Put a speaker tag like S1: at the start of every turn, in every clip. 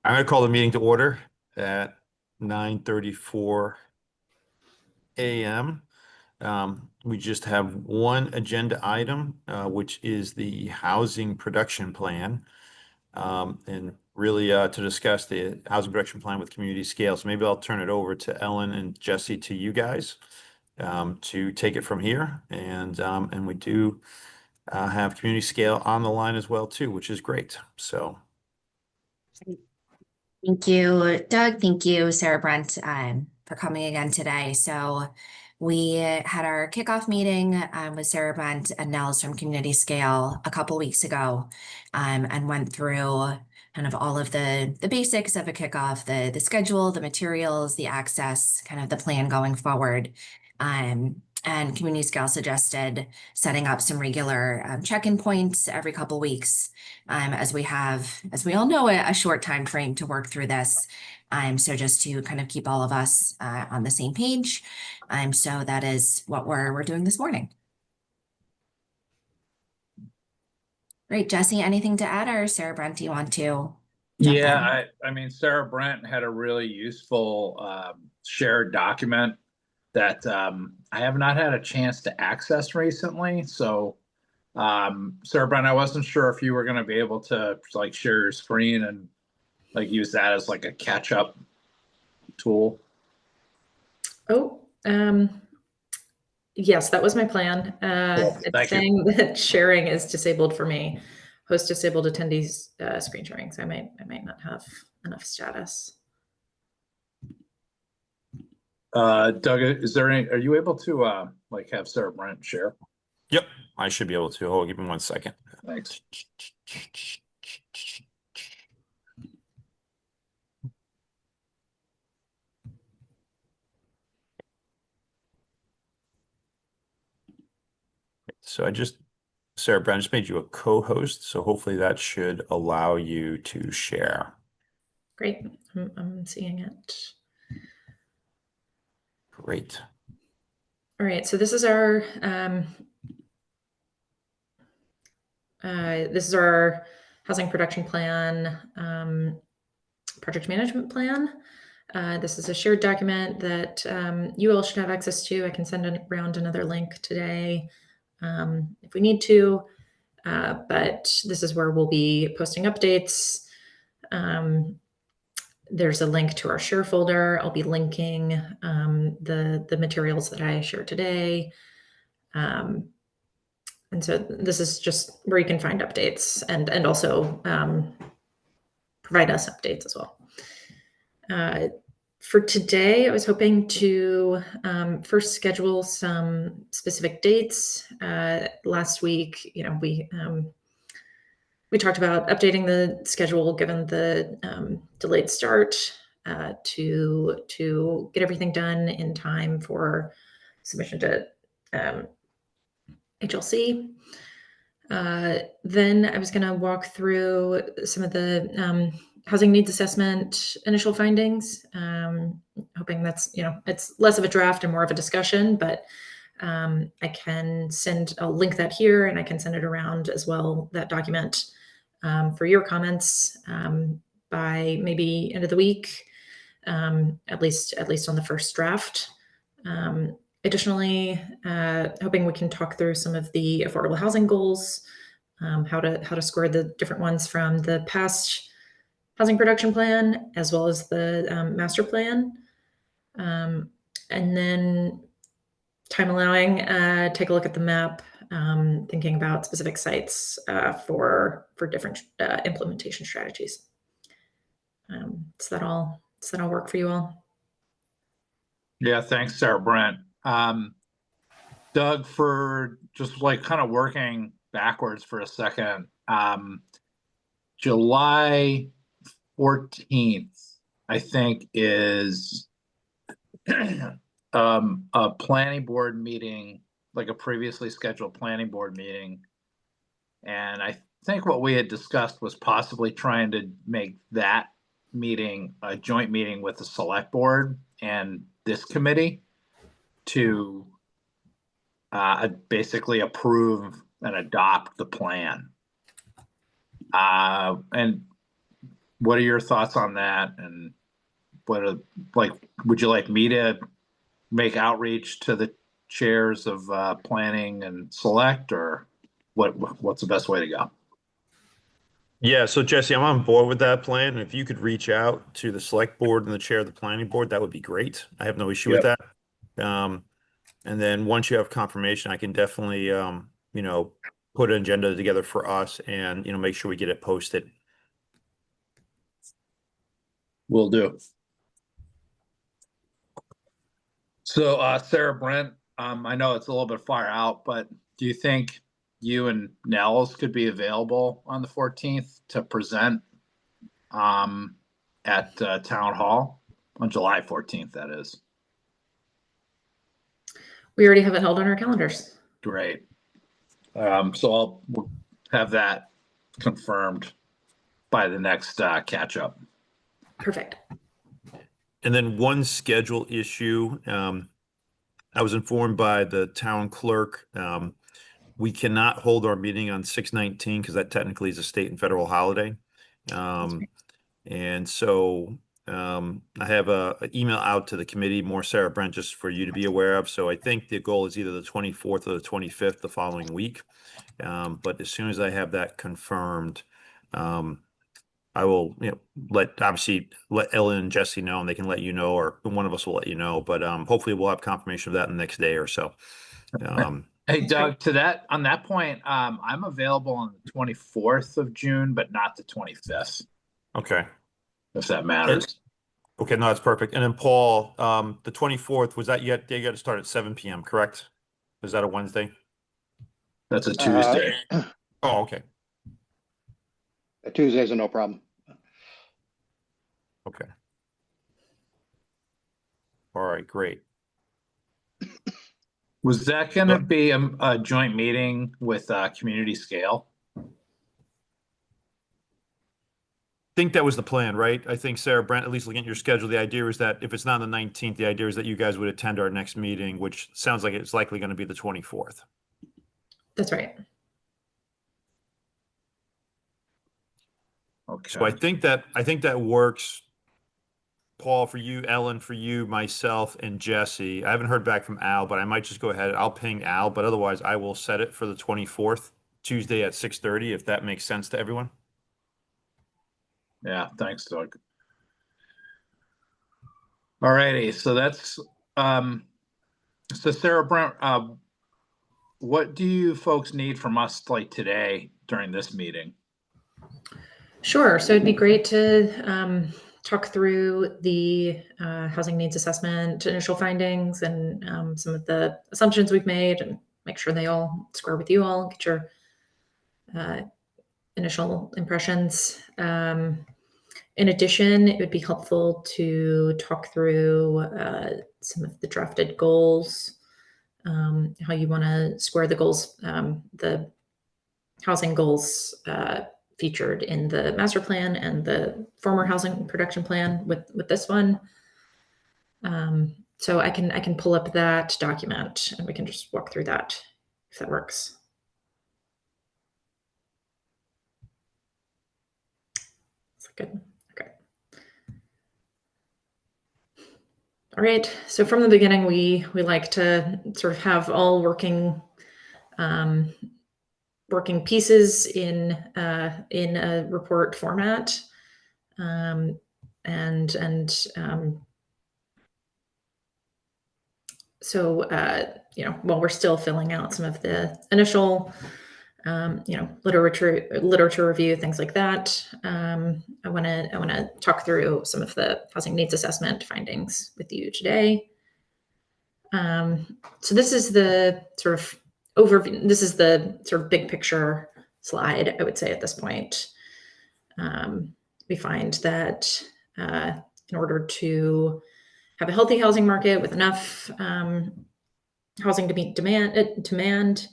S1: I'm going to call the meeting to order at 9:34 a.m. We just have one agenda item, which is the housing production plan. And really to discuss the housing production plan with community scale. So maybe I'll turn it over to Ellen and Jesse, to you guys, to take it from here. And we do have community scale on the line as well too, which is great. So.
S2: Thank you, Doug. Thank you, Sarah Brent, for coming again today. So we had our kickoff meeting with Sarah Brent and Nels from Community Scale a couple weeks ago, and went through kind of all of the basics of a kickoff, the schedule, the materials, the access, kind of the plan going forward. And Community Scale suggested setting up some regular check-in points every couple weeks, as we have, as we all know, a short time frame to work through this. So just to kind of keep all of us on the same page. So that is what we're doing this morning. Great, Jesse, anything to add, or Sarah Brent, do you want to jump in?
S3: I mean, Sarah Brent had a really useful shared document that I have not had a chance to access recently. So Sarah Brent, I wasn't sure if you were going to be able to like share your screen and like use that as like a catch-up tool.
S4: Oh, yes, that was my plan. It's saying that sharing is disabled for me. Host disabled attendees screen sharing, so I might not have enough status.
S3: Doug, is there any? Are you able to like have Sarah Brent share?
S1: Yep, I should be able to. Hold, give me 1 second.
S3: Thanks.
S1: So Sarah Brent, just made you a co-host, so hopefully that should allow you to share.
S4: Great, I'm seeing it.
S1: Great.
S4: All right, so this is our housing production plan, project management plan. This is a shared document that you all should have access to. I can send around another link today if we need to, but this is where we'll be posting updates. There's a link to our share folder. I'll be linking the materials that I shared today. And so this is just where you can find updates and also provide us updates as well. For today, I was hoping to first schedule some specific dates. Last week, we talked about updating the schedule given the delayed start to get everything done in time for submission to HLC. Then I was going to walk through some of the housing needs assessment initial findings, hoping that's, it's less of a draft and more of a discussion, but I'll link that here and I can send it around as well, that document, for your comments by maybe end of the week, at least on the first draft. Additionally, hoping we can talk through some of the affordable housing goals, how to score the different ones from the past housing production plan, as well as the master plan. And then time allowing, take a look at the map, thinking about specific sites for different implementation strategies. Does that all work for you all?
S3: Yeah, thanks, Sarah Brent. Doug, for just like kind of working backwards for a second, July 14th, I think, is a planning board meeting, like a previously scheduled planning board meeting. And I think what we had discussed was possibly trying to make that meeting a joint meeting with the select board and this committee to basically approve and adopt the plan. And what are your thoughts on that? And would you like me to make outreach to the chairs of planning and select, or what's the best way to go?
S1: Yeah, so Jesse, I'm on board with that plan. And if you could reach out to the select board and the chair of the planning board, that would be great. I have no issue with
S3: Yep.
S1: that. And then once you have confirmation, I can definitely, put an agenda together for us and, make sure we get it posted.
S3: Will do. So, Sarah Brent, I know it's a little bit far out, but do you think you and Nels could be available on the 14th to present at Town Hall on July 14th? That is
S4: We already have it held on our calendars.
S3: great. So we'll have that confirmed by the next catch up.
S4: Perfect.
S1: And then one schedule issue, I was informed by the town clerk, we cannot hold our meeting on 6/19 because that technically is a state and federal holiday. And so I have an email out to the committee, more Sarah Brent, just for you to be aware of. So I think the goal is either the 24th or the 25th the following week. But as soon as I have that confirmed, I will, let Ellen and Jesse know, and they can let you know, or one of us will let you know. But hopefully we'll have confirmation of that in the next day or so.
S3: Hey, Doug, on that point, I'm available on the 24th of June, but not the 25th,
S1: Okay.
S3: if that matters.
S1: Okay, no, that's perfect. And then Paul, the 24th, was that yet? They got to start at 7 p.m., correct? Is that a Wednesday?
S3: That's a Tuesday.
S1: Oh, okay.
S5: Tuesdays are no problem.
S1: Okay. All right, great.
S3: Was that going to be a joint meeting with Community Scale?
S1: Think that was the plan, right? I think Sarah Brent, at least looking at your schedule, the idea is that if it's not on the 19th, the idea is that you guys would attend our next meeting, which sounds like it's likely going to be the 24th.
S4: That's right.
S3: Okay.
S1: So I think that works, Paul, for you, Ellen, for you, myself, and Jesse. I haven't heard back from Al, but I might just go ahead. I'll ping Al, but otherwise I will set it for the 24th, Tuesday at 6:30, if that makes sense to everyone.
S3: Yeah, thanks, Doug. All righty, so that's so Sarah Brent, what do you folks need from us like today during this meeting?
S4: Sure. So it'd be great to talk through the housing needs assessment initial findings and some of the assumptions we've made, and make sure they all square with you all, get your initial impressions. In addition, it would be helpful to talk through some of the drafted goals, how you want to square the goals, the housing goals featured in the master plan and the former housing production plan with this one. So I can pull up that document and we can just walk through that if that works. Is that good? Okay. All right. So from the beginning, we like to sort of have all working pieces in a report format, so while we're still filling out some of the initial literature review, things like that, I want to talk through some of the housing needs assessment findings with you today. So this is the sort of overview. This is the sort of big picture slide, I would say, at this point. We find that in order to have a healthy housing market with enough housing to meet demand,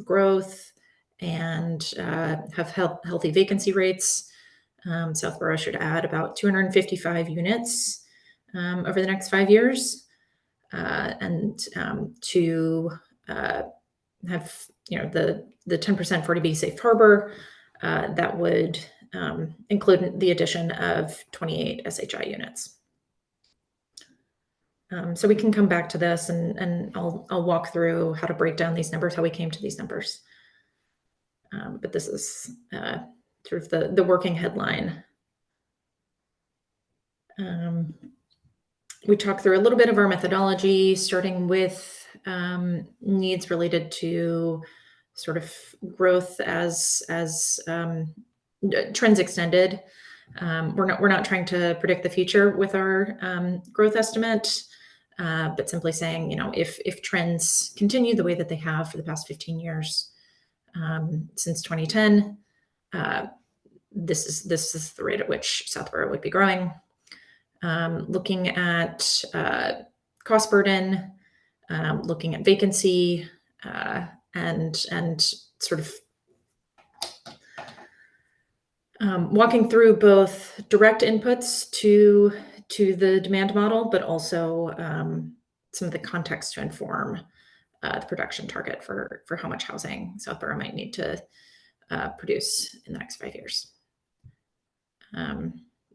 S4: growth, and have healthy vacancy rates, Southborough should add about 255 units over the next 5 years. And to have the 10% 40B safe harbor, that would include the addition of 28 SHI units. So we can come back to this, and I'll walk through how to break down these numbers, how we came to these numbers. But this is sort of the working headline. We talked through a little bit of our methodology, starting with needs related to sort of growth as trends extended. We're not trying to predict the future with our growth estimate, but simply saying, if trends continue the way that they have for the past 15 years, since 2010, this is the rate at which Southborough would be growing. Looking at cost burden, looking at vacancy, and sort of walking through both direct inputs to the demand model, but also some of the context to inform the production target for how much housing Southborough might need to produce in the next 5 years.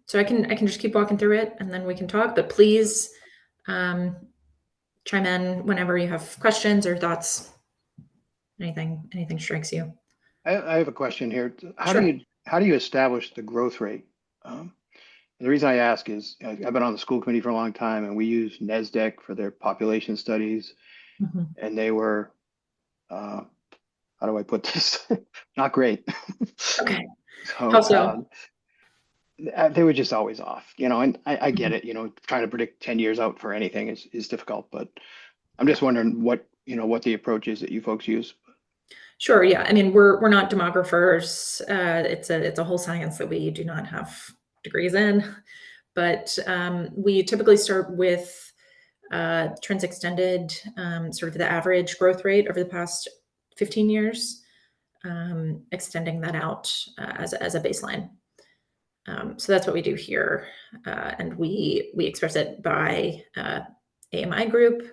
S4: So I can just keep walking through it, and then we can talk. But please chime in whenever you have questions or thoughts. Anything strikes you.
S5: I have a question here.
S4: Sure.
S5: How do you establish the growth rate? The reason I ask is I've been on the school committee for a long time, and we use NESDEC for their population studies, and they were, how do I put this? Not great.
S4: Okay.
S5: So,
S4: How so?
S5: they were just always off, and I get it, trying to predict 10 years out for anything is difficult, but I'm just wondering what the approach is that you folks use.
S4: Sure. Yeah. I mean, we're not demographers. It's a whole science that we do not have degrees in, but we typically start with trends extended, sort of the average growth rate over the past 15 years, extending that out as a baseline. So that's what we do here, and we express it by AMI group.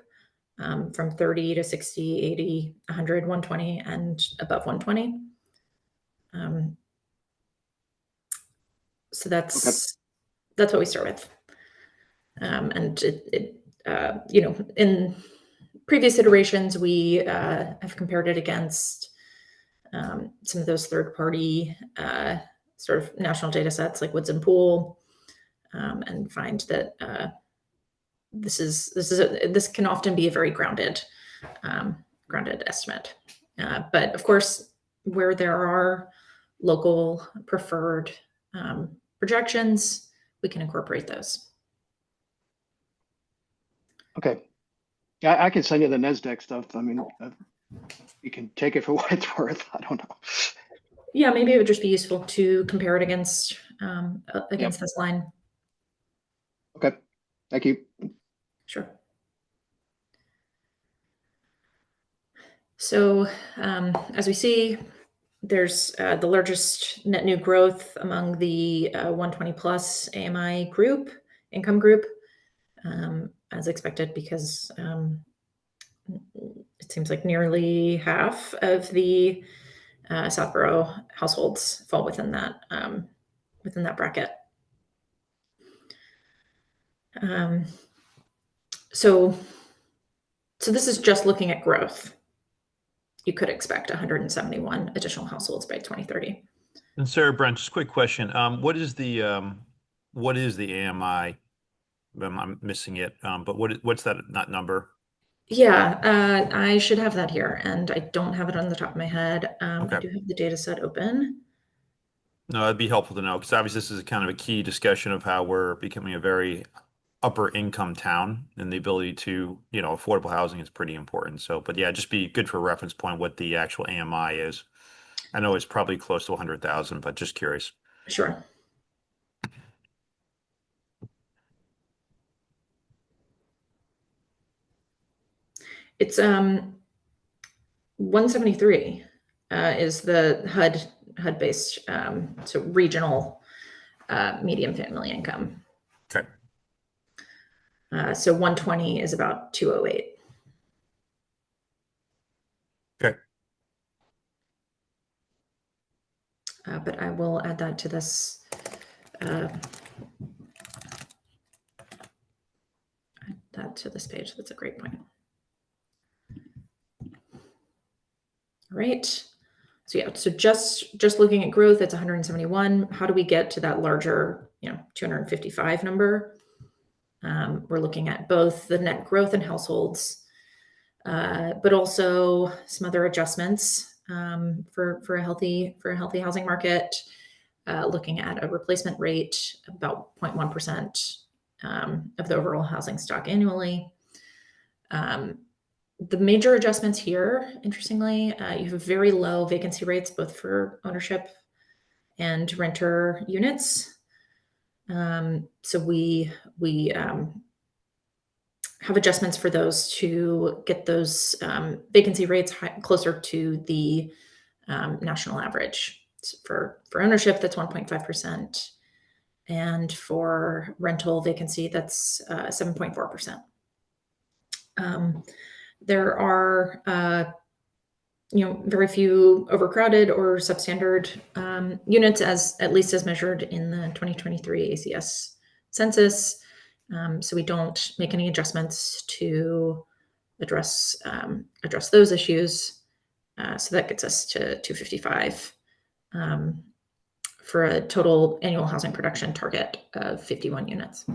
S4: From 30 to 60, 80, 100, 120, and above 120. So that's what we start with. And in previous iterations, we have compared it against some of those third-party sort of national data sets like Woods and Pool, and find that this can often be a very grounded estimate. But of course, where there are local preferred projections, we can incorporate those.
S5: Okay. Yeah, I can send you the NESDEC stuff. I mean, you can take it for what it's worth. I don't know.
S4: Yeah, maybe it would just be useful to compare it against this line.
S5: Okay. Thank you.
S4: Sure. So as we see, there's the largest net new growth among the 120 plus AMI income group, as expected, because it seems like nearly half of the Southborough households fall within that bracket. So this is just looking at growth. You could expect 171 additional households by 2030.
S1: And Sarah Brent, just a quick question. What is the AMI? I'm missing it. But what's that number?
S4: Yeah, I should have that here, and I don't have it on the top of my head.
S1: Okay.
S4: I do have the data set open.
S1: No, that'd be helpful to know, because obviously this is kind of a key discussion of how we're becoming a very upper income town, and the ability to, affordable housing is pretty important. So, but yeah, just be good for a reference point what the actual AMI is. I know it's probably close to 100,000, but just curious.
S4: Sure. It's 173 is the HUD based, so regional median family income.
S1: Okay.
S4: So 120 is about 208.
S1: Okay.
S4: but I will add that to this. Add that to this page. That's a great point. All right. So yeah, so just looking at growth, it's 171. How do we get to that larger, 255 number? We're looking at both the net growth in households, but also some other adjustments for a healthy housing market. Looking at a replacement rate of about 0.1% of the overall housing stock annually. The major adjustments here, interestingly, you have very low vacancy rates, both for ownership and renter units. So we have adjustments for those to get those vacancy rates closer to the national average. So for ownership, that's 1.5%. And for rental vacancy, that's 7.4%. There are very few overcrowded or substandard units, at least as measured in the 2023 ACS census. So we don't make any adjustments to address those issues. So that gets us to 255 for a total annual housing production target of 51 units.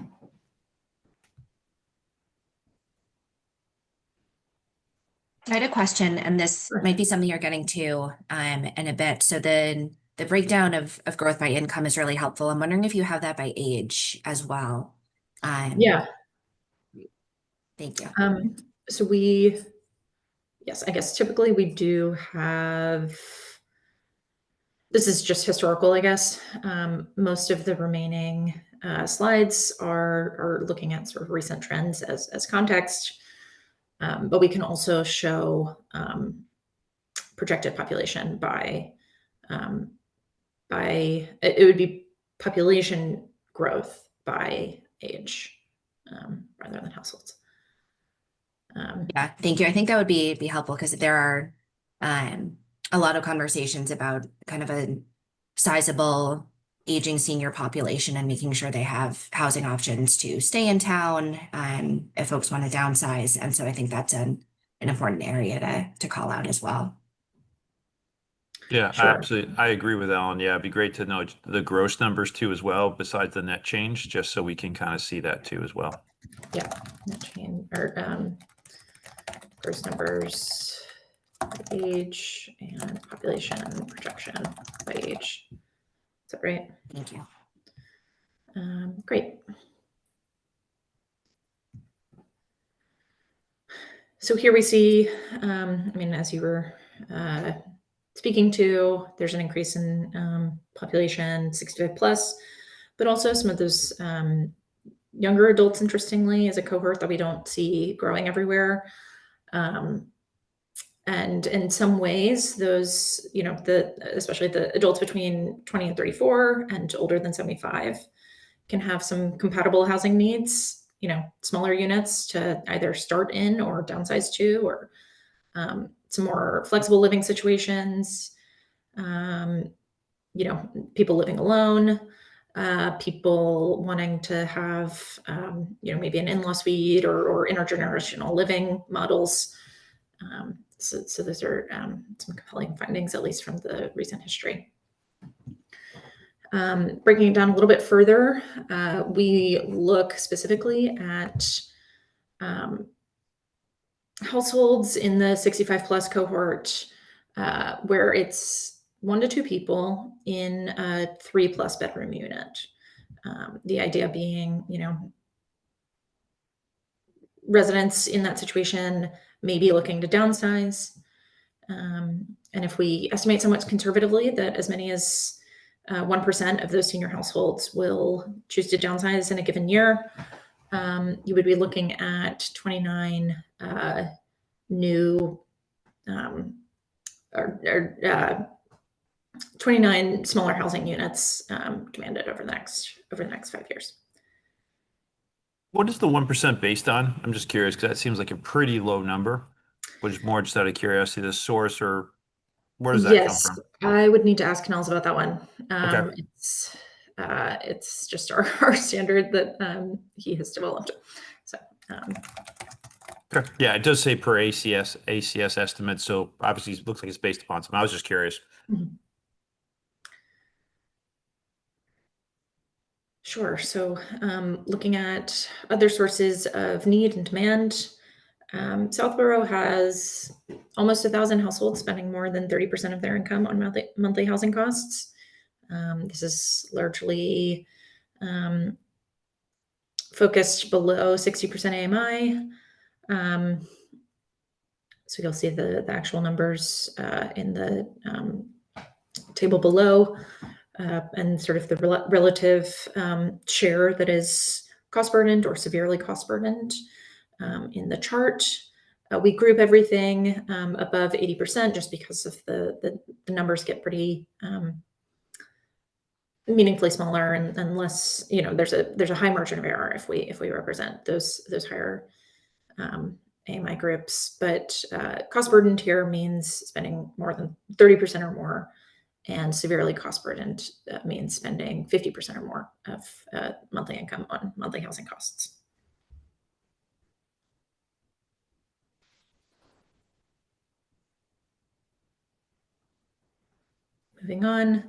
S2: I had a question, and this
S4: Sure.
S2: might be something you're getting to in a bit. So the breakdown of growth by income is really helpful. I'm wondering if you have that by age as well.
S4: Yeah.
S2: Thank you.
S4: So yes, I guess typically we do have, this is just historical, I guess. Most of the remaining slides are looking at sort of recent trends as context. But we can also show projected population by it would be population growth by age rather than households.
S2: Yeah, thank you. I think that would be helpful because there are a lot of conversations about kind of a sizable aging senior population and making sure they have housing options to stay in town if folks want to downsize. And so I think that's an important area to call out as well.
S1: Yeah,
S4: Sure.
S1: absolutely. I agree with Ellen. Yeah, it'd be great to know the gross numbers too as well, besides the net change, just so we can kind of see that too as well.
S4: Yeah, net change or gross numbers by age and population projection by age. Is that right?
S2: Thank you.
S4: Great. So here we see, as you were speaking to, there's an increase in population 65 plus, but also some of those younger adults, interestingly, is a cohort that we don't see growing everywhere. And in some ways, those, especially the adults between 20 and 34 and older than 75 can have some compatible housing needs, smaller units to either start in or downsize to, or some more flexible living situations, people living alone, people wanting to have, maybe an in-law suite or intergenerational living models. So those are some compelling findings, at least from the recent history. Breaking it down a little bit further, we look specifically at households in the 65 plus cohort where it's 1 to 2 people in a 3+ bedroom unit. The idea being, residents in that situation may be looking to downsize. And if we estimate somewhat conservatively that as many as 1% of those senior households will choose to downsize in a given year, you would be looking at 29 new 29 smaller housing units demanded over the next 5 years.
S1: What is the 1% based on? I'm just curious because that seems like a pretty low number. Which is more just out of curiosity, the source or Where does that come
S4: Yes,
S1: from?
S4: I would need to ask Nels about that one.
S1: Okay.
S4: It's just our standard that he has developed. So
S1: Okay. Yeah, it does say per ACS estimate, so obviously it looks like it's based upon some. I was just curious.
S4: mhm. Sure. So looking at other sources of need and demand, Southborough has almost 1,000 households spending more than 30% of their income on monthly housing costs. This is largely um, focused below 60% AMI. So you'll see the actual numbers in the table below, and sort of the relative share that is cost burdened or severely cost burdened in the chart. We group everything above 80% just because of the numbers get pretty meaningfully smaller and less, there's a high margin of error if we represent those higher AMI groups. But cost burdened here means spending more than 30% or more, and severely cost burdened means spending 50% or more of monthly income on monthly housing costs. Moving on.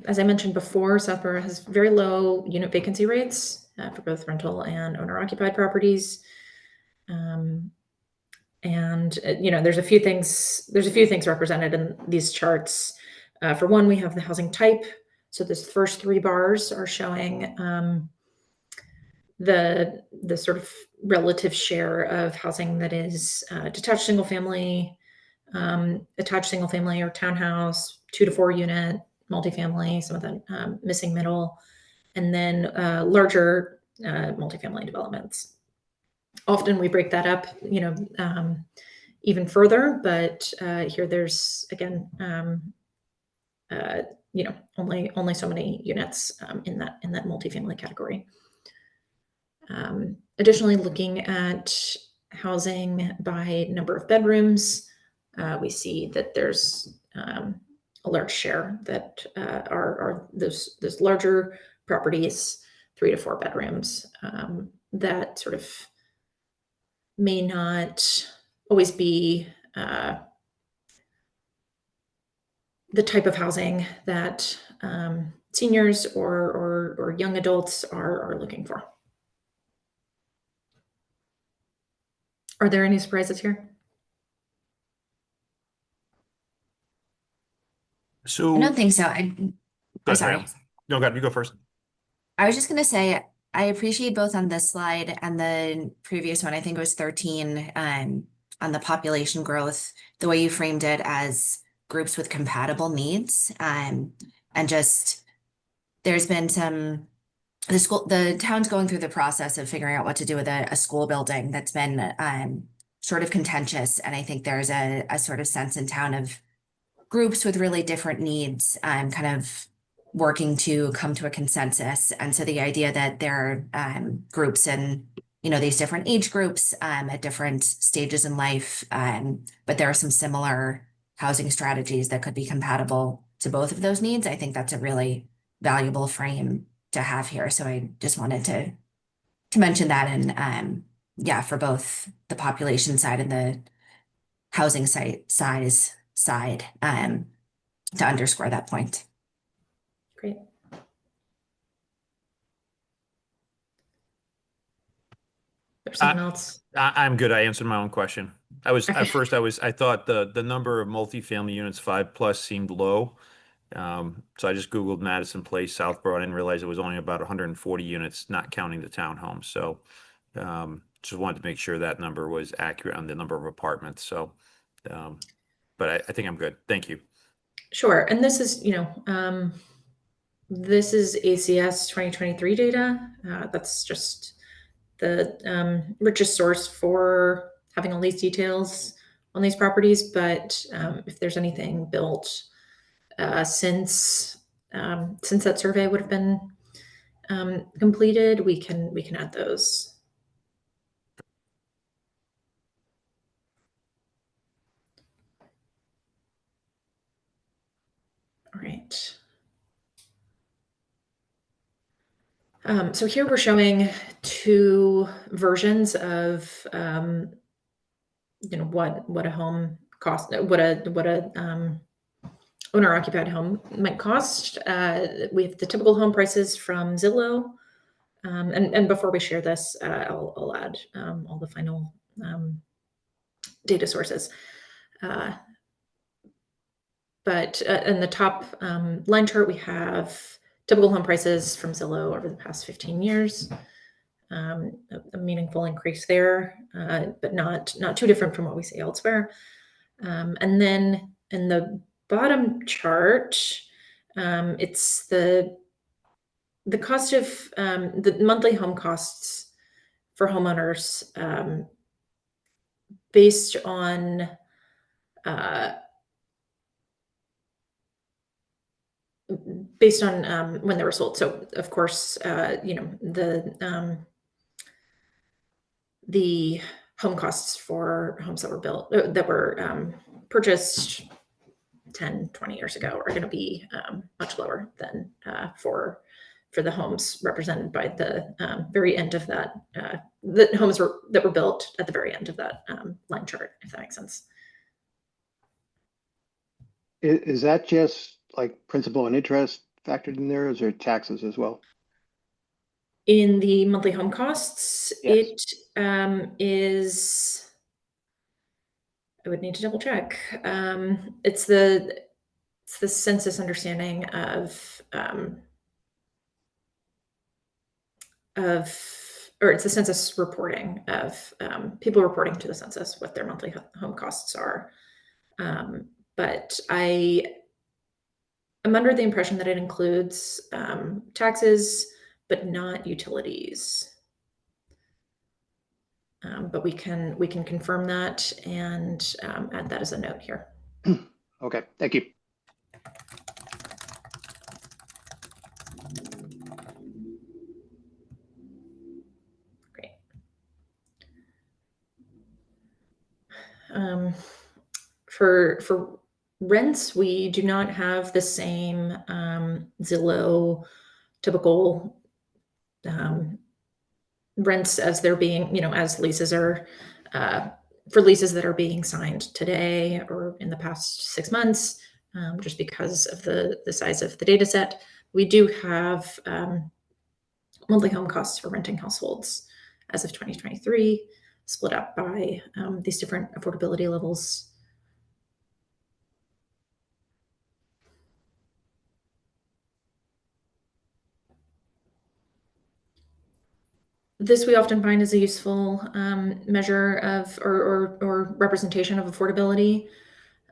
S4: As I mentioned before, Southborough has very low unit vacancy rates for both rental and owner-occupied properties. And there's a few things represented in these charts. For one, we have the housing type. So this first 3 bars are showing the sort of relative share of housing that is detached single family, attached single family or townhouse, 2 to 4 unit, multifamily, some of the missing middle, and then larger multifamily developments. Often we break that up, even further, but here there's again, only so many units in that multifamily category. Additionally, looking at housing by number of bedrooms, we see that there's a large share that are those larger properties, 3 to 4 bedrooms, that sort of may not always be the type of housing that seniors or young adults are looking for. Are there any surprises here?
S1: So
S2: I don't think so.
S1: go
S2: I'm
S1: ahead,
S2: sorry.
S1: Rachel. No, God, you go first.
S2: I was just going to say, I appreciate both on this slide and the previous one, I think it was 13, on the population growth, the way you framed it as groups with compatible needs. And just, there's been the town's going through the process of figuring out what to do with a school building that's been sort of contentious. And I think there's a sort of sense in town of groups with really different needs, kind of working to come to a consensus. And so the idea that there are groups in, these different age groups at different stages in life, but there are some similar housing strategies that could be compatible to both of those needs. I think that's a really valuable frame to have here. So I just wanted to mention that, and yeah, for both the population side and the housing size side, to underscore that point.
S4: Great. There's someone else.
S1: I'm good. I answered my own question.
S4: Okay.
S1: I thought the number of multifamily units 5+ seemed low. So I just Googled Madison Place, Southborough. I didn't realize it was only about 140 units, not counting the townhomes. So just wanted to make sure that number was accurate on the number of apartments. So, but I think I'm good. Thank you.
S4: Sure. And this is, this is ACS 2023 data. That's just the richest source for having all these details on these properties. But if there's anything built since that survey would have been completed, we can add those. All right. So here we're showing two versions of what a home cost, what a owner occupied home might cost. We have the typical home prices from Zillow, and before we share this, I'll add all the final data sources. But in the top line chart, we have typical home prices from Zillow over the past 15 years. A meaningful increase there, but not too different from what we see elsewhere. And then in the bottom chart, it's the cost of the monthly home costs for homeowners based on when they were sold. So of course, the home costs for homes that were built, that were purchased 10, 20 years ago are going to be much lower than for the homes represented by the very end of that, the homes that were built at the very end of that line chart, if that makes sense.
S5: Is that just like principal and interest factored in there, or is there taxes as well?
S4: In the monthly home costs,
S5: Yes.
S4: it is, I would need to double check. It's the census understanding of or it's the census reporting of people reporting to the census what their monthly home costs are. But I am under the impression that it includes taxes, but not utilities. But we can confirm that and add that as a note here.
S5: Okay, thank you.
S4: Great. For rents, we do not have the same Zillow typical rents as they're being, as leases are for leases that are being signed today or in the past 6 months, just because of the size of the data set. We do have monthly home costs for renting households as of 2023, split up by these different affordability levels. This we often find is a useful measure of or representation of affordability.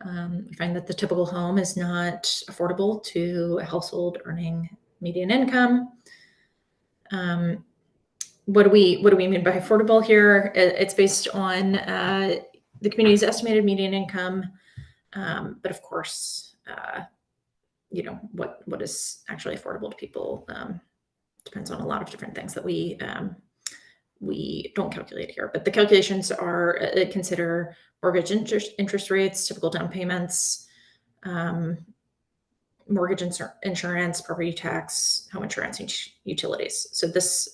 S4: We find that the typical home is not affordable to a household earning median income. What do we mean by affordable here? It's based on the community's estimated median income, but of course, what is actually affordable to people depends on a lot of different things that we don't calculate here. But the calculations are consider mortgage interest rates, typical down payments, mortgage insurance, property tax, home insurance, and utilities. So this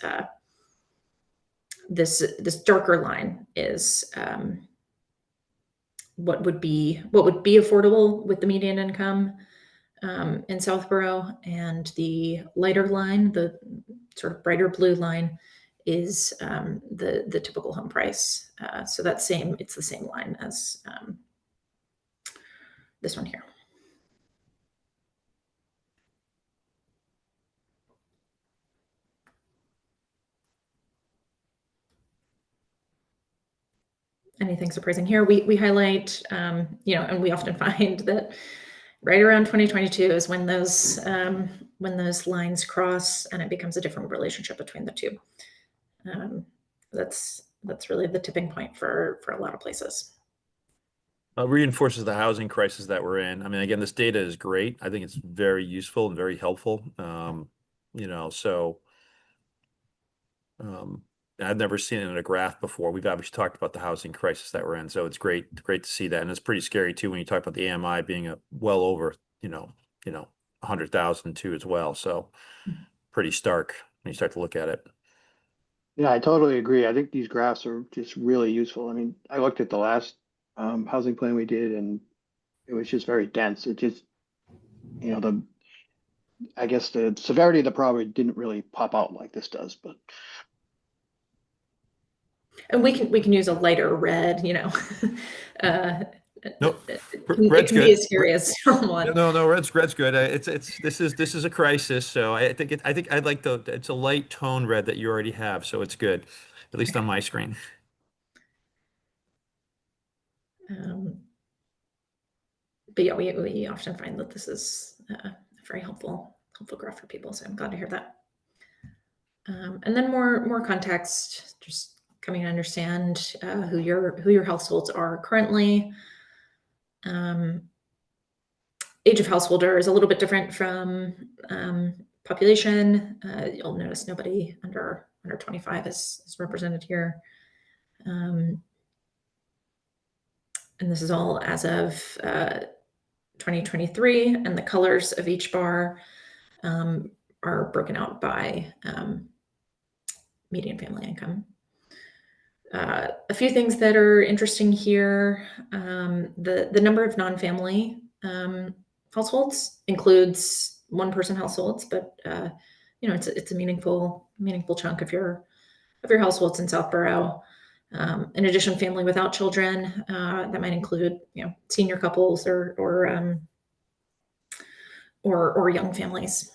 S4: darker line is what would be affordable with the median income in Southborough, and the lighter line, the sort of brighter blue line, is the typical home price. So it's the same line as this one here. Anything surprising here? We highlight, and we often find that right around 2022 is when those lines cross and it becomes a different relationship between the two. That's really the tipping point for a lot of places.
S1: Reinforces the housing crisis that we're in. I mean, again, this data is great. I think it's very useful and very helpful. I've never seen it in a graph before. We've obviously talked about the housing crisis that we're in, so it's great to see that. And it's pretty scary too when you talk about the AMI being well over, 100,000 too as well. So pretty stark when you start to look at it.
S5: Yeah, I totally agree. I think these graphs are just really useful. I mean, I looked at the last housing plan we did, and it was just very dense. It just, the I guess the severity of the problem didn't really pop out like this does, but
S4: And we can use a lighter red, uh,
S1: Nope.
S4: it
S1: Red's
S4: can be
S1: good.
S4: as scary as someone.
S1: No, red's good. This is a crisis. So I think I'd like it's a light tone red that you already have. So it's good, at least on my screen.
S4: Um, but yeah, we often find that this is a very helpful graph for people. So I'm glad to hear that. And then more context, just coming to understand who your households are currently. Age of householder is a little bit different from population. You'll notice nobody under 25 is represented here. And this is all as of 2023, and the colors of each bar are broken out by median family income. A few things that are interesting here: the number of non-family households includes one-person households, but it's a meaningful chunk of your households in Southborough. In addition, family without children, that might include senior couples or young families.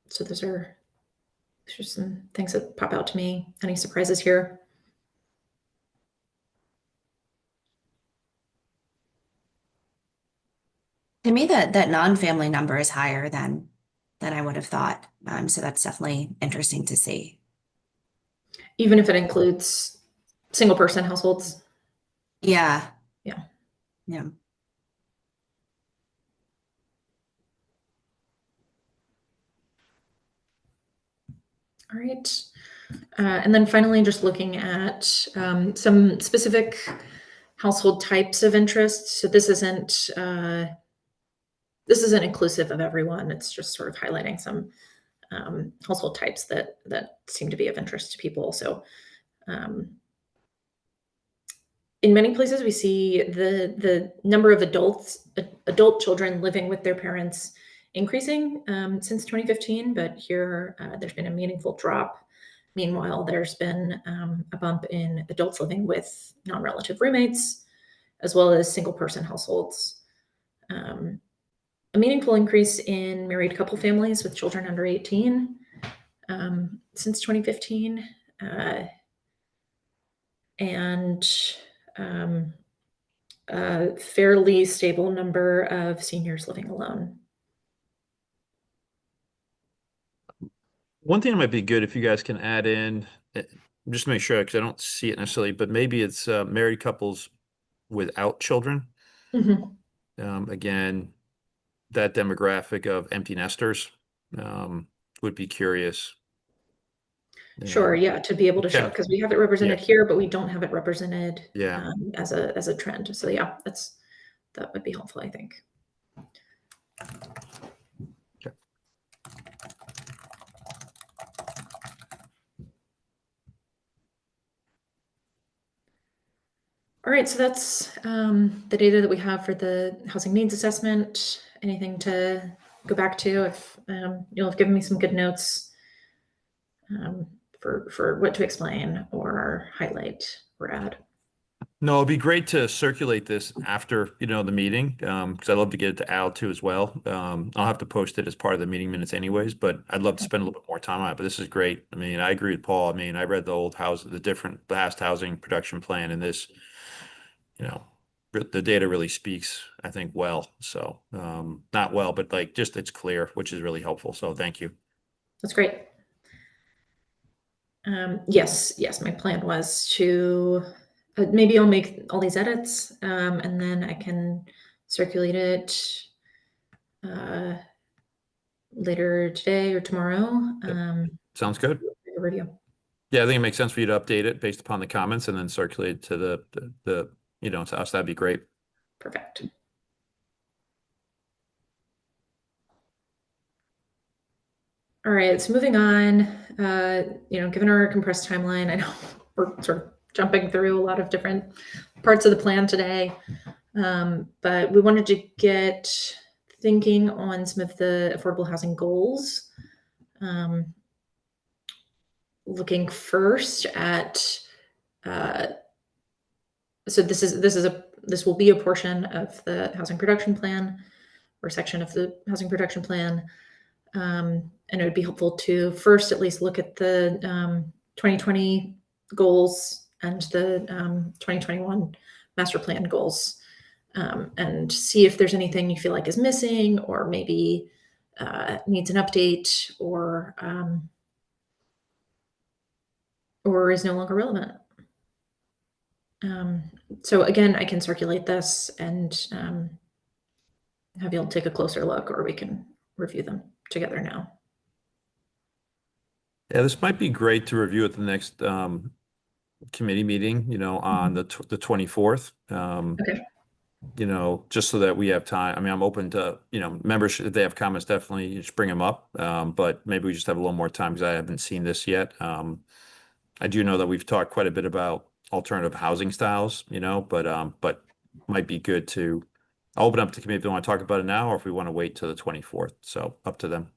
S4: So those are just some things that pop out to me. Any surprises here?
S2: To me, that non-family number is higher than I would have thought. So that's definitely interesting to see.
S4: Even if it includes single person households?
S2: Yeah.
S4: Yeah.
S2: Yeah.
S4: All right. And then finally, just looking at some specific household types of interest. So this isn't inclusive of everyone. It's just sort of highlighting some household types that seem to be of interest to people. So in many places, we see the number of adult children living with their parents increasing since 2015, but here there's been a meaningful drop. Meanwhile, there's been a bump in adults living with non-relative roommates, as well as single-person households. A meaningful increase in married couple families with children under 18 since 2015, and a fairly stable number of seniors living alone.
S1: One thing that might be good if you guys can add in, just to make sure, because I don't see it necessarily, but maybe it's married couples without children. Again, that demographic of empty nesters, would be curious.
S4: Sure, yeah, to be able to show,
S1: Okay.
S4: because we have it represented
S1: Yeah.
S4: here, but we don't have it represented
S1: Yeah.
S4: as a trend. So yeah, that would be helpful, I think.
S1: Okay.
S4: All right, so that's the data that we have for the housing needs assessment. Anything to go back to? If you'll have given me some good notes for what to explain or highlight or add.
S1: No, it'd be great to circulate this after, the meeting, because I'd love to get it to Al too as well. I'll have to post it as part of the meeting minutes anyways, but I'd love to spend a little bit more time on it. But this is great. I mean, I agree with Paul. I mean, I read the last housing production plan, and this, the data really speaks, I think, well. So, not well, but like just it's clear, which is really helpful. So thank you.
S4: That's great. Yes, my plan was to maybe I'll make all these edits and then I can circulate it later today or tomorrow.
S1: Sounds good.
S4: Review.
S1: Yeah, I think it makes sense for you to update it based upon the comments and then circulate it to to us. That'd be great.
S4: Perfect. All right, so moving on, given our compressed timeline, I know we're sort of jumping through a lot of different parts of the plan today. But we wanted to get thinking on some of the affordable housing goals. Looking first at, so this will be a portion of the housing production plan or section of the housing production plan. And it would be helpful to first at least look at the 2020 goals and the 2021 master plan goals, and see if there's anything you feel like is missing or maybe needs an update or is no longer relevant. So again, I can circulate this and have you all take a closer look, or we can review them together now.
S1: Yeah, this might be great to review at the next committee meeting, on the 24th.
S4: Okay.
S1: Just so that we have time. I mean, I'm open to, members, if they have comments, definitely just bring them up. But maybe we just have a little more time because I haven't seen this yet. I do know that we've talked quite a bit about alternative housing styles, but might be good to I'll open up to committee if they want to talk about it now or if we want to wait till the 24th. So up to them.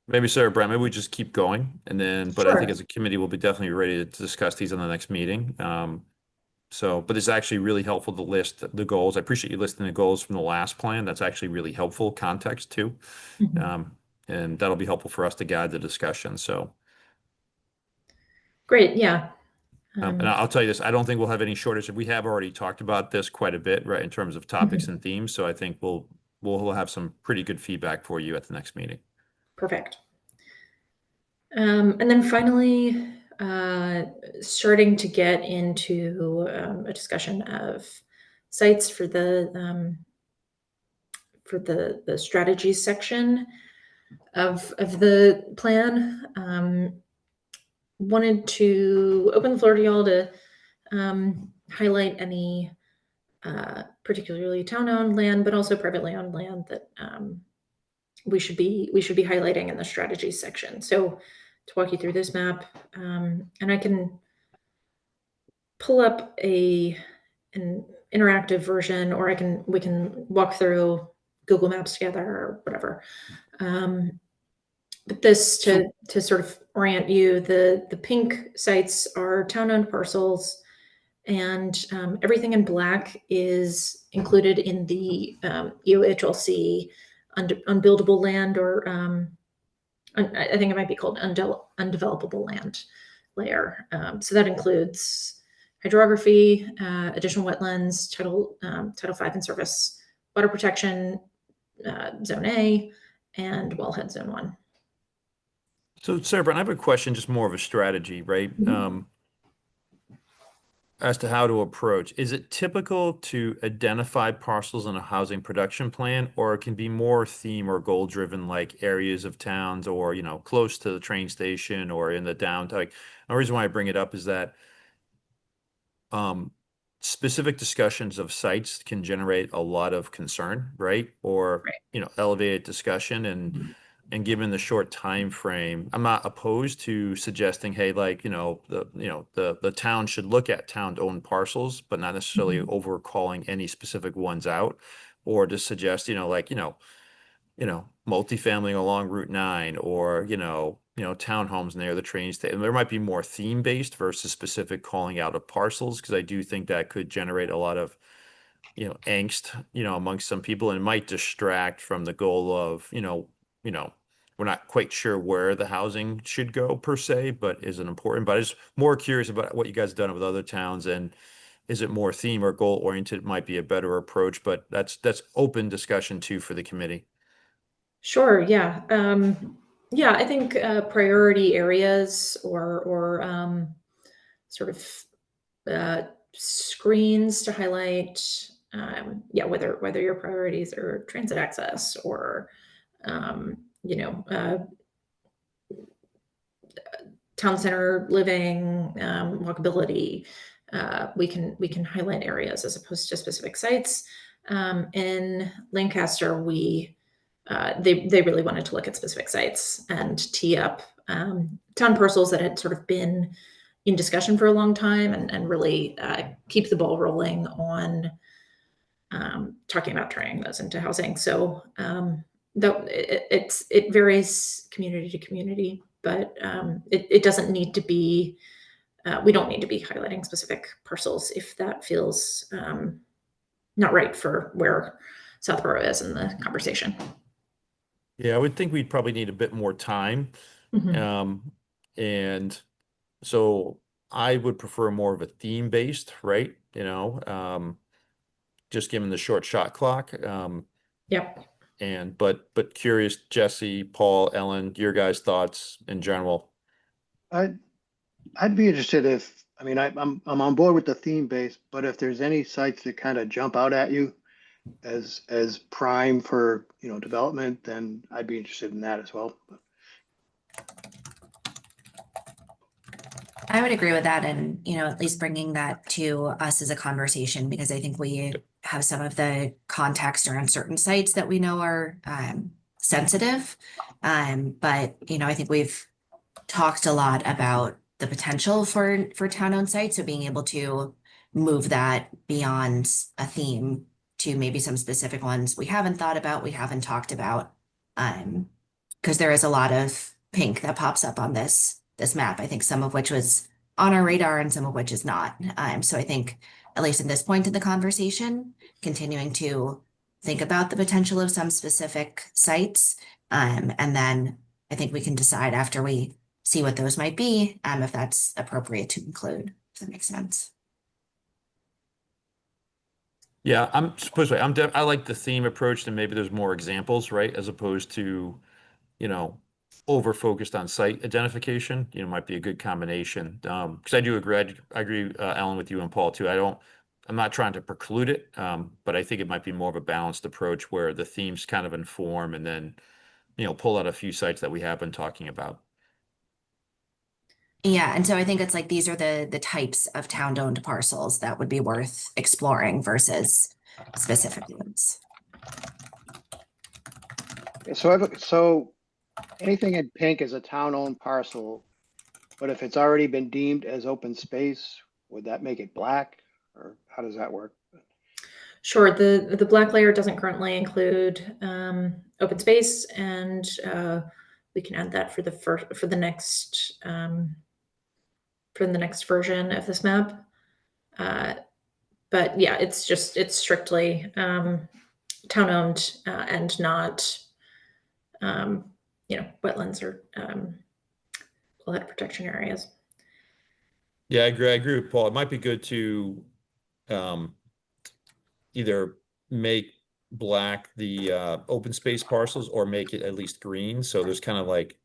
S1: Maybe Sarah Brand, maybe we just keep going and then, but I think
S4: Sure.
S1: as a committee, we'll be definitely ready to discuss these on the next meeting. But it's actually really helpful to list the goals. I appreciate you listing the goals from the last plan. That's actually really helpful context too.
S4: Mhm.
S1: And that'll be helpful for us to guide the discussion. So,
S4: Great. Yeah.
S1: and I'll tell you this, I don't think we'll have any shortage. We have already talked about this quite a bit, right, in terms of topics and themes. So I think we'll have some pretty good feedback for you at the next meeting.
S4: Perfect. And then finally, starting to get into a discussion of sites for the strategies section of the plan. Wanted to open the floor to y'all to highlight any particularly town-owned land, but also privately owned land that we should be highlighting in the strategies section. So to walk you through this map, and I can pull up an interactive version, or we can walk through Google Maps together or whatever. But this to sort of orient you, the pink sites are town-owned parcels, and everything in black is included in the EOHLC unbuildable land, or I think it might be called undevelopable land layer. So that includes hydrography, additional wetlands, Title 5 and service, water protection, Zone A, and wellhead Zone 1.
S1: So Sarah Brand, I have a question, just more of a strategy, right? As to how to approach. Is it typical to identify parcels in a housing production plan, or it can be more theme or goal driven, like areas of towns or, close to the train station or in the downtown? Like, the reason why I bring it up is that specific discussions of sites can generate a lot of concern, right? Or, elevated discussion and given the short time frame, I'm not opposed to suggesting, hey, like, the town should look at town-owned parcels, but not necessarily over calling any specific ones out, or to suggest, multifamily along Route 9 or, townhomes near the train station. There might be more theme-based versus specific calling out of parcels, because I do think that could generate a lot of, angst, amongst some people, and might distract from the goal of, we're not quite sure where the housing should go per se, but is it important? But I'm just more curious about what you guys have done with other towns, and is it more theme or goal oriented might be a better approach, but that's open discussion too for the committee.
S4: Sure. Yeah. Yeah. I think priority areas or sort of screens to highlight. Yeah, whether your priorities are transit access or town center living, walkability. We can highlight areas as opposed to specific sites. In Lancaster, they really wanted to look at specific sites and tee up town parcels that had sort of been in discussion for a long time, and really keep the ball rolling on talking about turning those into housing. So though it varies community to community, but it doesn't need to be. We don't need to be highlighting specific parcels if that feels not right for where Southborough is in the conversation.
S1: Yeah, I would think we'd probably need a bit more time.
S4: Mhm.
S1: And so I would prefer more of a theme-based, right? Just given the short shot clock.
S4: Yep.
S1: But curious, Jesse, Paul, Ellen, your guys' thoughts in general.
S5: I'd be interested if, I mean, I'm on board with the theme base, but if there's any sites that kind of jump out at you as prime for, development, then I'd be interested in that as well.
S2: I would agree with that, and at least bringing that to us as a conversation, because I think we have some of the context around certain sites that we know are sensitive. But I think we've talked a lot about the potential for town-owned sites, so being able to move that beyond a theme to maybe some specific ones we haven't thought about, we haven't talked about. Because there is a lot of pink that pops up on this map. I think some of which was on our radar and some of which is not. So I think at least at this point in the conversation, continuing to think about the potential of some specific sites. And then I think we can decide after we see what those might be, if that's appropriate to include, if that makes sense.
S1: Yeah, I like the theme approach, and maybe there's more examples, right? As opposed to, you know, over focused on site identification, might be a good combination. Because I do agree, I agree, Alan, with you and Paul too. I'm not trying to preclude it, but I think it might be more of a balanced approach where the themes kind of inform and then, pull out a few sites that we have been talking about.
S2: Yeah, and so I think it's like these are the types of town-owned parcels that would be worth exploring versus specific ones.
S5: So anything in pink is a town-owned parcel, but if it's already been deemed as open space, would that make it black? Or how does that work?
S4: Sure. The black layer doesn't currently include open space, and we can add that for the next version of this map. But yeah, it's strictly town owned and not wetlands or flood protection areas.
S1: Yeah, I agree with Paul. It might be good to um, either make black the open space parcels or make it at least green. So there's kind of like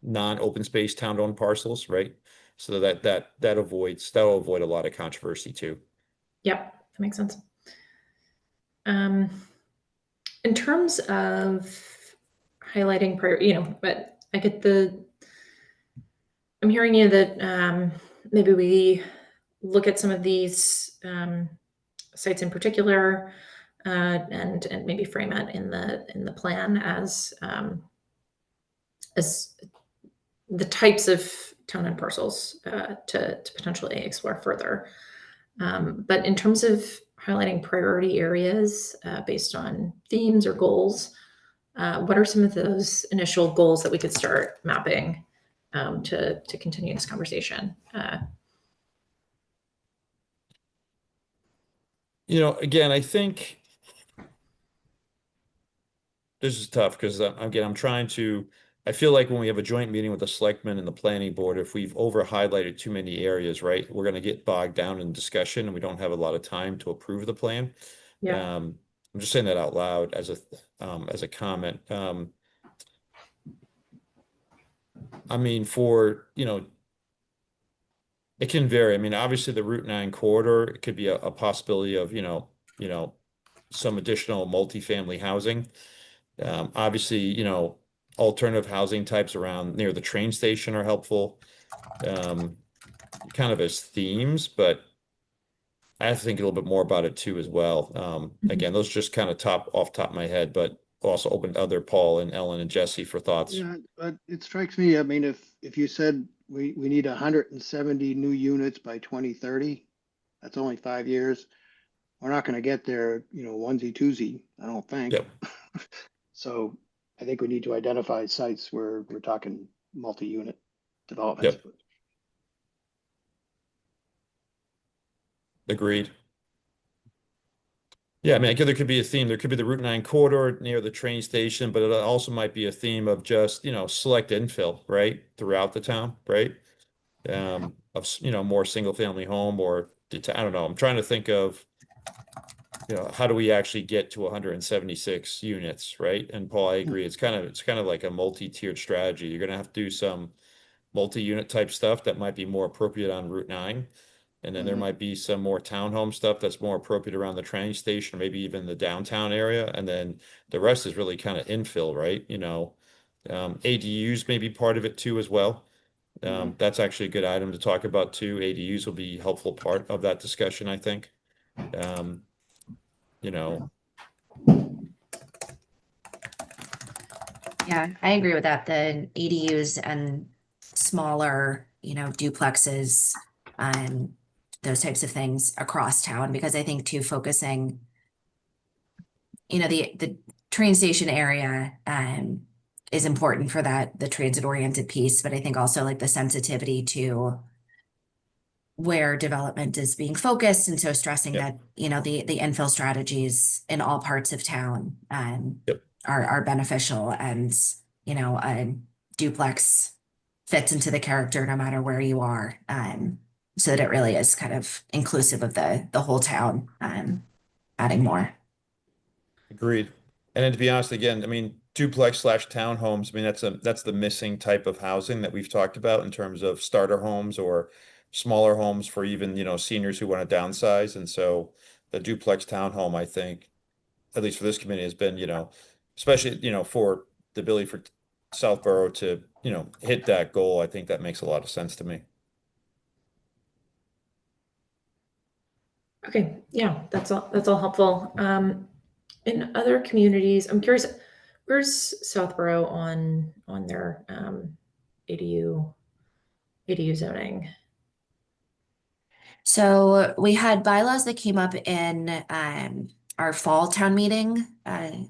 S1: non-open space town-owned parcels, right? So that'll avoid a lot of controversy too.
S4: Yep, that makes sense. In terms of highlighting but I'm hearing you that maybe we look at some of these sites in particular and maybe frame it in the plan as the types of town and parcels to potentially explore further. But in terms of highlighting priority areas based on themes or goals, what are some of those initial goals that we could start mapping to continue this conversation?
S1: Again, I think this is tough because I'm trying to. I feel like when we have a joint meeting with the selectmen and the planning board, if we've over highlighted too many areas, right, we're going to get bogged down in discussion and we don't have a lot of time to approve the plan.
S4: Yeah.
S1: I'm just saying that out loud as a comment. I mean, it can vary. I mean, obviously the Route 9 corridor, it could be a possibility of, you know, some additional multifamily housing. Obviously, alternative housing types around near the train station are helpful. Kind of as themes, but I have to think a little bit more about it too as well. Again, those just kind of off top of my head, but also open to other Paul and Ellen and Jesse for thoughts.
S5: Yeah, but it strikes me, I mean, if you said we need 170 new units by 2030, that's only 5 years. We're not gonna get there, onesie twosie, I don't think.
S1: Yep.
S5: So I think we need to identify sites where we're talking multi-unit developments.
S1: Yep. Agreed. Yeah, I mean, again, there could be a theme. There could be the Route 9 corridor near the train station, but it also might be a theme of just, select infill, right? Throughout the town, right? Of, more single family home or I don't know. I'm trying to think of, how do we actually get to 176 units, right? And Paul, I agree. It's kind of like a multi-tiered strategy. You're gonna have to do some multi-unit type stuff that might be more appropriate on Route 9. And then there
S5: Mhm.
S1: might be some more townhome stuff that's more appropriate around the train station, or maybe even the downtown area. And then the rest is really kind of infill, right? ADUs may be part of it too as well. That's actually a good item to talk about too. ADUs will be a helpful part of that discussion, I think. You know,
S2: Yeah, I agree with that. The ADUs and smaller, duplexes, those types of things across town, because I think too, focusing, the train station area, is important for that, the transit oriented piece, but I think also like the sensitivity to where development is being focused. And so stressing
S1: Yep.
S2: that, the infill strategies in all parts of town,
S1: Yep.
S2: are beneficial, and, a duplex fits into the character no matter where you are. So that it really is kind of inclusive of the whole town, adding more.
S1: Agreed. And then to be honest, again, I mean, duplex slash townhomes, I mean, that's the missing type of housing that we've talked about in terms of starter homes or smaller homes for even, seniors who want to downsize. And so the duplex townhome, I think, at least for this committee, has been, especially, for the ability for Southborough to, hit that goal. I think that makes a lot of sense to me.
S4: Okay, yeah, that's all helpful. In other communities, I'm curious, where's Southborough on their ADU zoning?
S2: So we had bylaws that came up in our fall town meeting.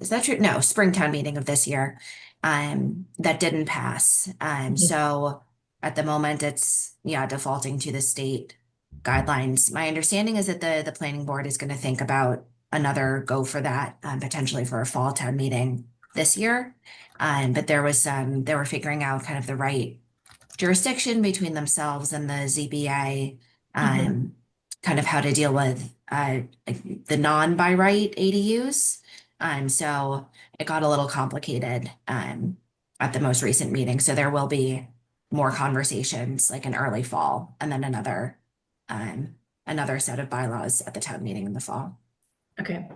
S2: Is that true? No, spring town meeting of this year. That didn't pass. So at the moment it's defaulting to the state guidelines. My understanding is that the planning board is going to think about another go for that, potentially for a fall town meeting this year. But they were figuring out kind of the right jurisdiction between themselves and the ZBA, kind of how to deal with like the non-by right ADUs. So it got a little complicated at the most recent meeting. So there will be more conversations like in early fall, and then another set of bylaws at the town meeting in the fall.
S4: Okay.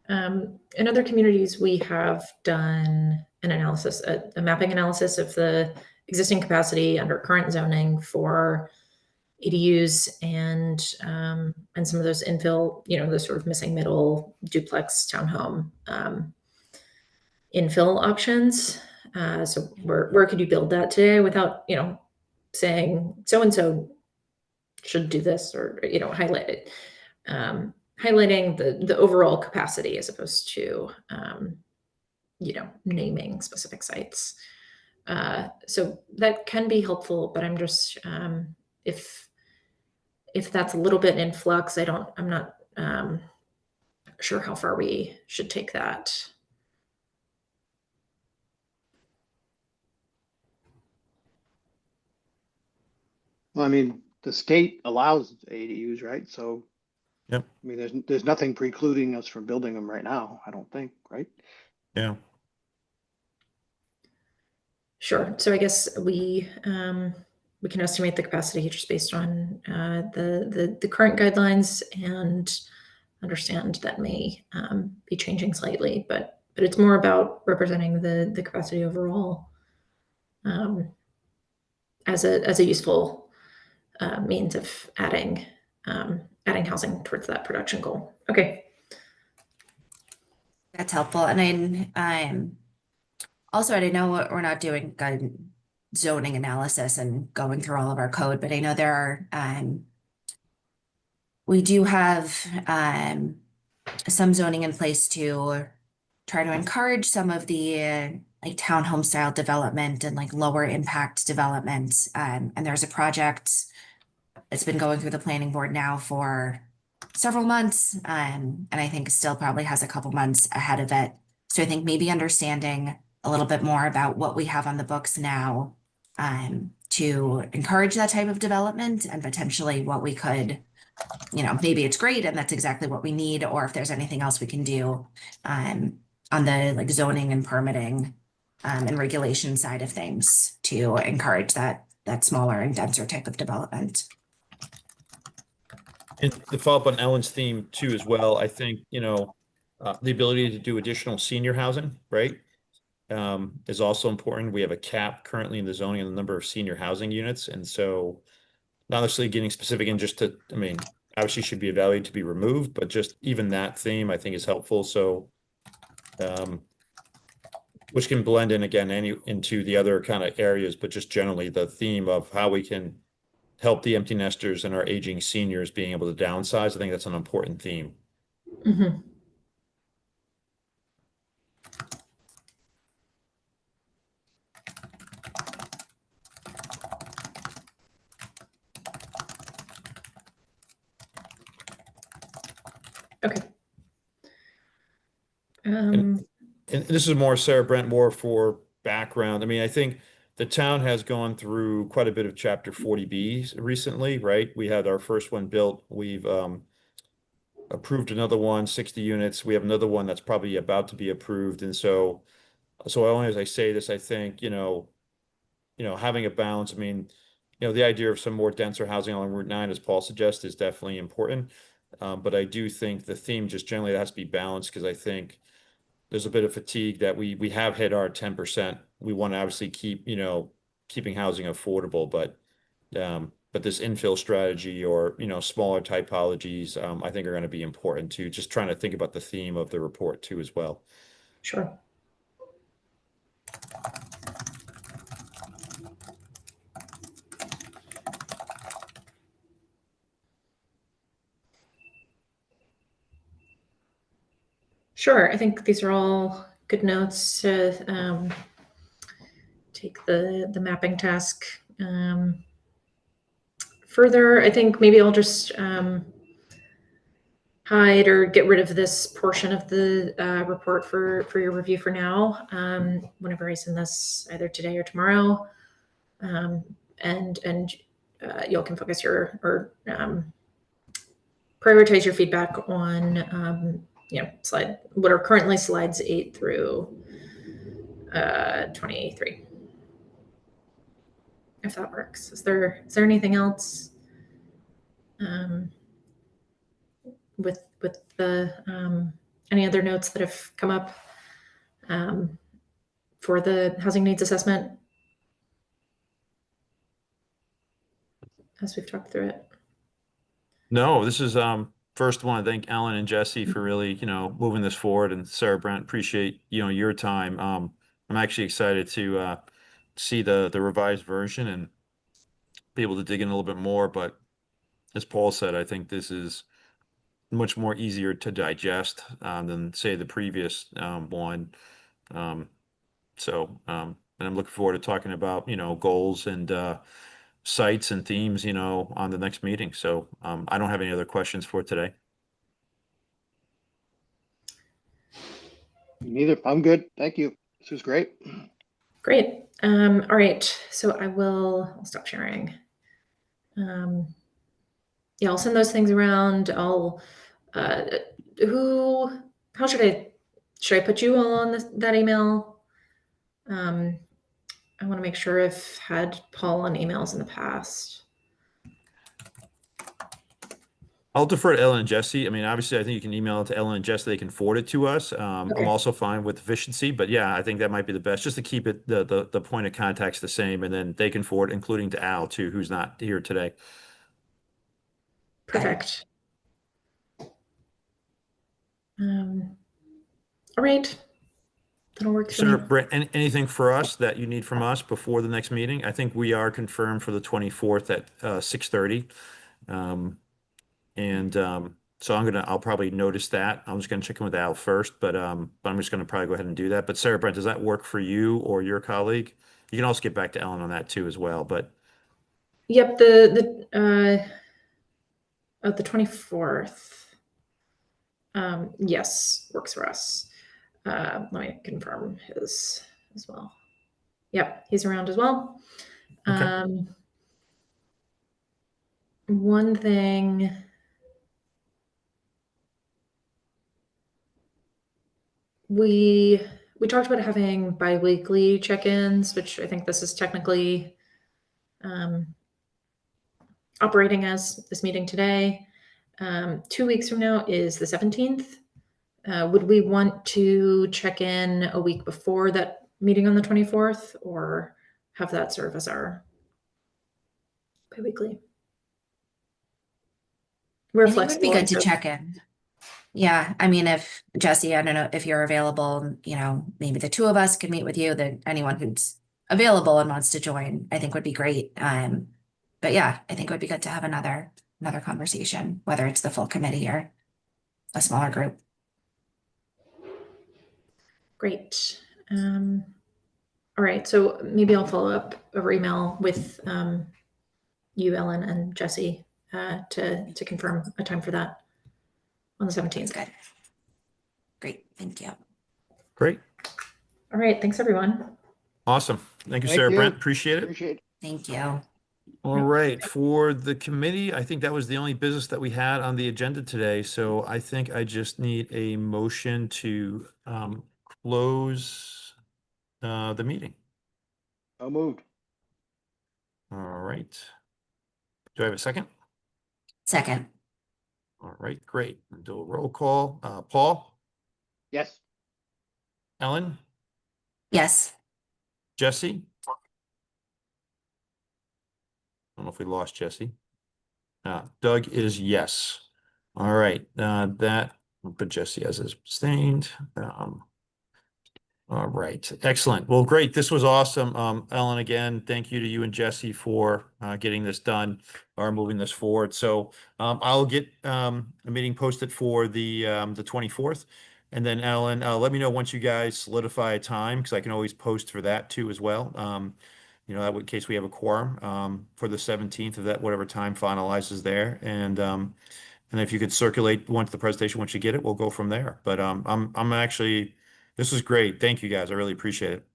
S4: In other communities, we have done an analysis, a mapping analysis of the existing capacity under current zoning for ADUs and some of those infill, the sort of missing middle duplex townhome infill options. So where could you build that today without, saying so and so should do this, or highlight it, highlighting the overall capacity as opposed to naming specific sites. So that can be helpful, but I'm just if that's a little bit in flux, I'm not sure how far we should take that.
S5: Well, I mean, the state allows ADUs, right? So,
S1: Yep.
S5: I mean, there's nothing precluding us from building them right now, I don't think, right?
S1: Yeah.
S4: Sure. So I guess we can estimate the capacity just based on the current guidelines, and understand that may be changing slightly, but but it's more about representing the capacity overall as a useful means of adding housing towards that production goal. Okay.
S2: That's helpful. And then also, I know we're not doing zoning analysis and going through all of our code, but I know there are we do have some zoning in place to try to encourage some of the like townhome style development and like lower impact development. And there's a project that's been going through the planning board now for several months, and I think still probably has a couple months ahead of it. So I think maybe understanding a little bit more about what we have on the books now to encourage that type of development and potentially what we could, maybe it's great and that's exactly what we need, or if there's anything else we can do on the like zoning and permitting and regulation side of things to encourage that smaller and denser type of development.
S1: And to follow up on Ellen's theme too, as well, I think, the ability to do additional senior housing, right? Is also important. We have a cap currently in the zoning on the number of senior housing units. And so not necessarily getting specific and just to, obviously should be evaluated to be removed, but just even that theme I think is helpful. So, which can blend in again into the other kind of areas, but just generally the theme of how we can help the empty nesters and our aging seniors being able to downsize. I think that's an important theme.
S4: Mm-hmm. Okay.
S1: And this is more Sarah Brent, more for background. I think the town has gone through quite a bit of Chapter 40Bs recently, right? We had our first one built. We've approved another one, 60 units. We have another one that's probably about to be approved. And so only as I say this, I think, having a balance, the idea of some more denser housing along Route 9, as Paul suggests, is definitely important. But I do think the theme just generally has to be balanced because I think there's a bit of fatigue that we have hit our 10%. We want to obviously keep, keeping housing affordable, but this infill strategy or, smaller typologies, I think are going to be important too. Just trying to think about the theme of the report too as well.
S4: Sure. Sure. I think these are all good notes to take the mapping task further. I think maybe I'll just hide or get rid of this portion of the report for your review for now. Whenever I send this either today or tomorrow, and y'all can focus or prioritize your feedback on slide what are currently slides 8 through 23. If that works. Is there anything else with the any other notes that have come up for the housing needs assessment as we've talked through it?
S1: No, this is first one. I thank Ellen and Jesse for really, moving this forward, and Sarah Brent, appreciate, your time. I'm actually excited to see the revised version and be able to dig in a little bit more. But as Paul said, I think this is much more easier to digest than say the previous one. And I'm looking forward to talking about, goals and sites and themes, on the next meeting. So I don't have any other questions for today.
S5: Neither. I'm good. Thank you. This was great.
S4: Great. All right. So I'll stop sharing. Yeah, I'll send those things around. How should I put you all on that email? I want to make sure I've had Paul on emails in the past.
S1: I'll defer to Ellen and Jesse. I mean, obviously, I think you can email it to Ellen and Jesse. They can forward it to us. I'm
S4: Okay.
S1: also fine with efficiency, but yeah, I think that might be the best, just to keep it the point of contact's the same, and then they can forward, including to Al too, who's not here today.
S4: Perfect. All right. That'll work for
S1: Sir,
S4: me.
S1: Brett, anything for us that you need from us before the next meeting? I think we are confirmed for the 24th at 6:30. Um, so I'll probably notice that. I'm just gonna check in with Al first, but I'm just gonna probably go ahead and do that. But Sarah, Brent, does that work for you or your colleague? You can also get back to Ellen on that too as well, but
S4: Yep. The 24th. Yes, works for us. Let me confirm his as well. Yep, he's around as well.
S1: okay.
S4: One thing. We talked about having bi-weekly check-ins, which I think this is technically operating as this meeting today. 2 weeks from now is the 17th. Would we want to check in a week before that meeting on the 24th, or have that serve as our bi-weekly? We're
S2: I think it would be
S4: flexible.
S2: good to check in. Yeah, I mean, if Jesse, I don't know if you're available, maybe the two of us could meet with you, then anyone who's available and wants to join, I think would be great. But yeah, I think it would be good to have another conversation, whether it's the full committee or a smaller group.
S4: Great. All right, so maybe I'll follow up over email with you, Ellen, and Jesse to confirm a time for that on the
S2: That's
S4: 17th.
S2: good. Great, thank you.
S1: Great.
S4: All right, thanks everyone.
S1: Awesome. Thank you,
S5: Thank
S1: Sarah,
S5: you.
S1: Brent. Appreciate it.
S5: Appreciate it.
S2: Thank you.
S1: All right, for the committee, I think that was the only business that we had on the agenda today. So I think I just need a motion to close the meeting.
S5: So moved.
S1: All right. Do I have a second?
S2: Second,
S1: All right, great. We'll do a roll call. Paul,
S5: Yes.
S1: Ellen,
S2: yes.
S1: Jesse. I don't know if we lost Jesse. Doug is yes. All right, I'll put Jesse as abstained. All right, excellent. Well, great. This was awesome. Ellen, again, thank you to you and Jesse for getting this done or moving this forward. So I'll get a meeting posted for the 24th. And then Ellen, let me know once you guys solidify a time, because I can always post for that too as well. That in case we have a quorum for the 17th, of that whatever time finalizes there. And if you could circulate once the presentation, once you get it, we'll go from there. But I'm actually, this was great. Thank you guys. I really appreciate it.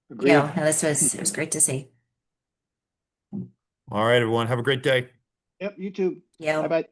S5: Agreed.
S2: No, it was great to see.
S1: All right, everyone. Have a great day.
S5: Yep, you too.
S2: Yeah.
S5: Bye-bye.